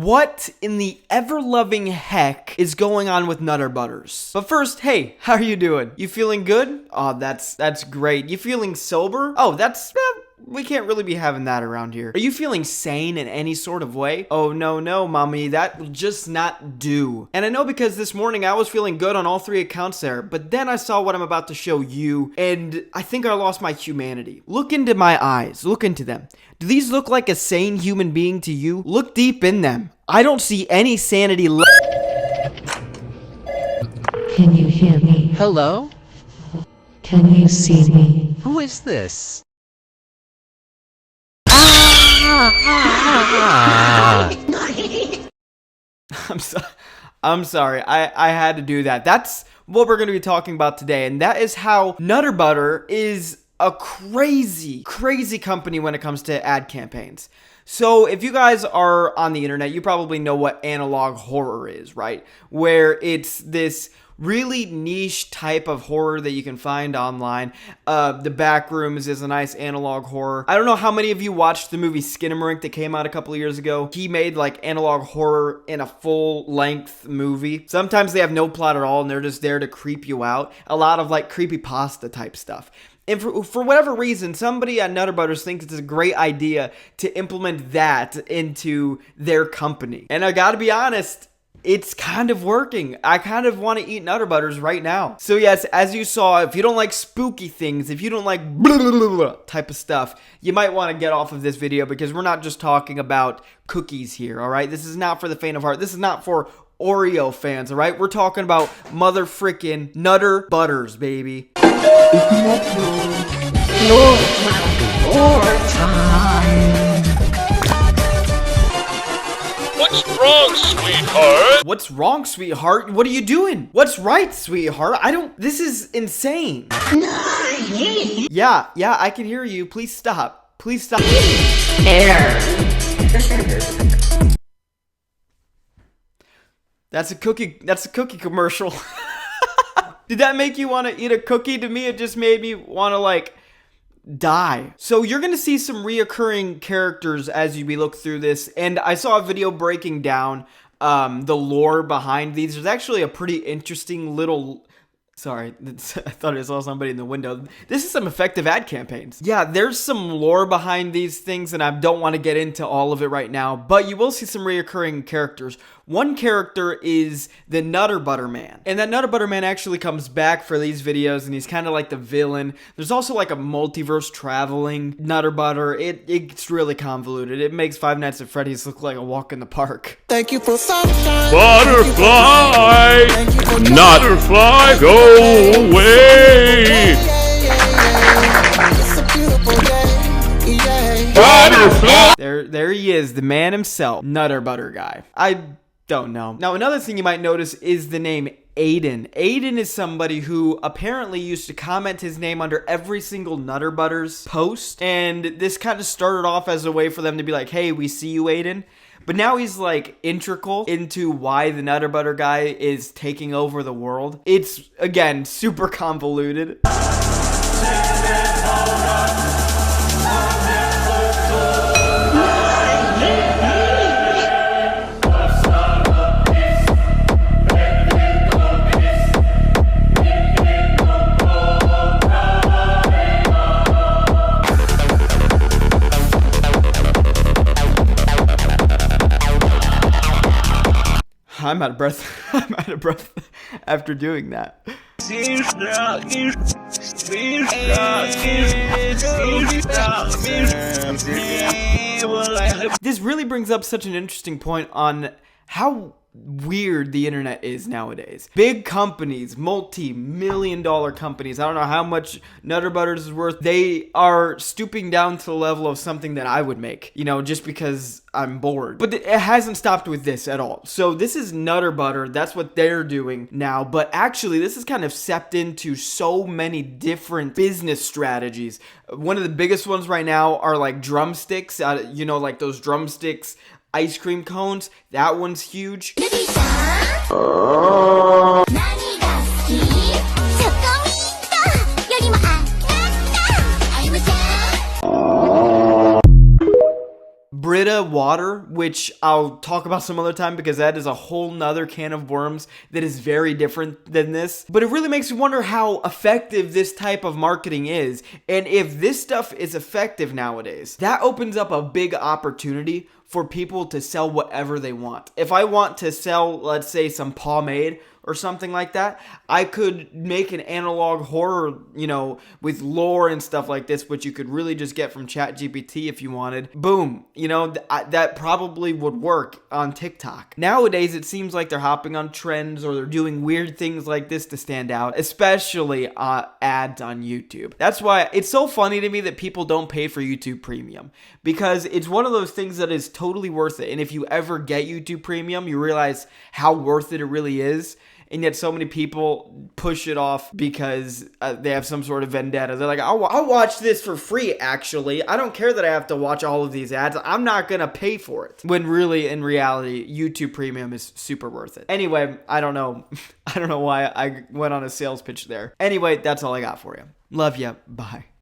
What in the ever-loving heck is going on with Nutter Butters? But first, hey, how are you doing? You feeling good? Oh, that's great. You feeling sober? Oh, we can't really be having that around here. Are you feeling sane in any sort of way? Oh, no, mommy, that will just not do. And I know because this morning I was feeling good on all 3 accounts there, but then I saw what I'm about to show you, and I think I lost my humanity. Look into my eyes. Look into them. Do these look like a sane human being to you? Look deep in them. I don't see any sanity left. Can you hear me? Hello? Can you see me? Who is this? I'm sorry. I had to do that. That's what we're going to be talking about today, and that is how Nutter Butter is a crazy company when it comes to ad campaigns. So if you guys are on the internet, you probably know what analog horror is, right? Where it's this really niche type of horror that you can find online. The Backrooms is a nice analog horror. I don't know how many of you watched the movie Skinamarink that came out a couple of years ago. He made like analog horror in a full-length movie. Sometimes they have no plot at all and they're just there to creep you out. A lot of like creepypasta type stuff. And for whatever reason, somebody at Nutter Butters thinks it's a great idea to implement that into their company. And I gotta be honest, it's kind of working. I kind of want to eat Nutter Butters right now. So yes, as you saw, if you don't like spooky things, if you don't like blah, blah, blah, blah type of stuff, you might want to get off of this video because we're not just talking about cookies here, all right? This is not for the faint of heart. This is not for Oreo fans, all right? We're talking about mother frickin' Nutter Butters, baby. What's wrong, sweetheart? What's wrong, sweetheart? What are you doing? What's right, sweetheart? This is insane. Yeah, I can hear you. Please stop. Please stop. That's a cookie commercial. Did that make you want to eat a cookie? To me, it just made me want to like die. So you're gonna see some reoccurring characters as we look through this, and I saw a video breaking down the lore behind these. There's actually a pretty interesting little... Sorry, I thought I saw somebody in the window. This is some effective ad campaigns. Yeah, there's some lore behind these things, and I don't want to get into all of it right now, but you will see some reoccurring characters. One character is the Nutter Butter Man, and that Nutter Butter Man actually comes back for these videos, and he's kind of like the villain. There's also like a multiverse traveling Nutter Butter. It's really convoluted. It makes Five Nights at Freddy's look like a walk in the park. Thank you for sunshine. Butterfly! Nutterfly, go away! It's a beautiful day. Yeah. Butterfly! There he is, the man himself, Nutter Butter guy. I don't know. Now, another thing you might notice is the name Aiden. Aiden is somebody who apparently used to comment his name under every single Nutter Butters post, and this kind of started off as a way for them to be like, hey, we see you, Aiden. But now he's like integral into why the Nutter Butter guy is taking over the world. It's, again, super convoluted. I'm out of breath. I'm out of breath after doing that. This really brings up such an interesting point on how weird the internet is nowadays. Big companies, multi-million-dollar companies, I don't know how much Nutter Butters is worth, they are stooping down to the level of something that I would make, you know, just because I'm bored. But it hasn't stopped with this at all. So this is Nutter Butter, that's what they're doing now, but actually this has kind of seeped into so many different business strategies. One of the biggest ones right now are like drumsticks, you know, like those drumsticks ice cream cones. That one's huge. Brita water, which I'll talk about some other time because that is a whole nother can of worms that is very different than this. But it really makes me wonder how effective this type of marketing is. And if this stuff is effective nowadays, that opens up a big opportunity for people to sell whatever they want. If I want to sell, let's say, some pomade or something like that, I could make an analog horror, with lore and stuff like this, which you could really just get from ChatGPT if you wanted. Boom. That probably would work on TikTok. Nowadays, it seems like they're hopping on trends or they're doing weird things like this to stand out, especially ads on YouTube. That's why it's so funny to me that people don't pay for YouTube Premium, because it's one of those things that is totally worth it. And if you ever get YouTube Premium, you realize how worth it really is. And yet so many people push it off because they have some sort of vendetta. They're like, I'll watch this for free, actually. I don't care that I have to watch all of these ads. I'm not going to pay for it. When really, in reality, YouTube Premium is super worth it. Anyway, I don't know. I don't know why I went on a sales pitch there. Anyway, that's all I got for you. Love ya. Bye.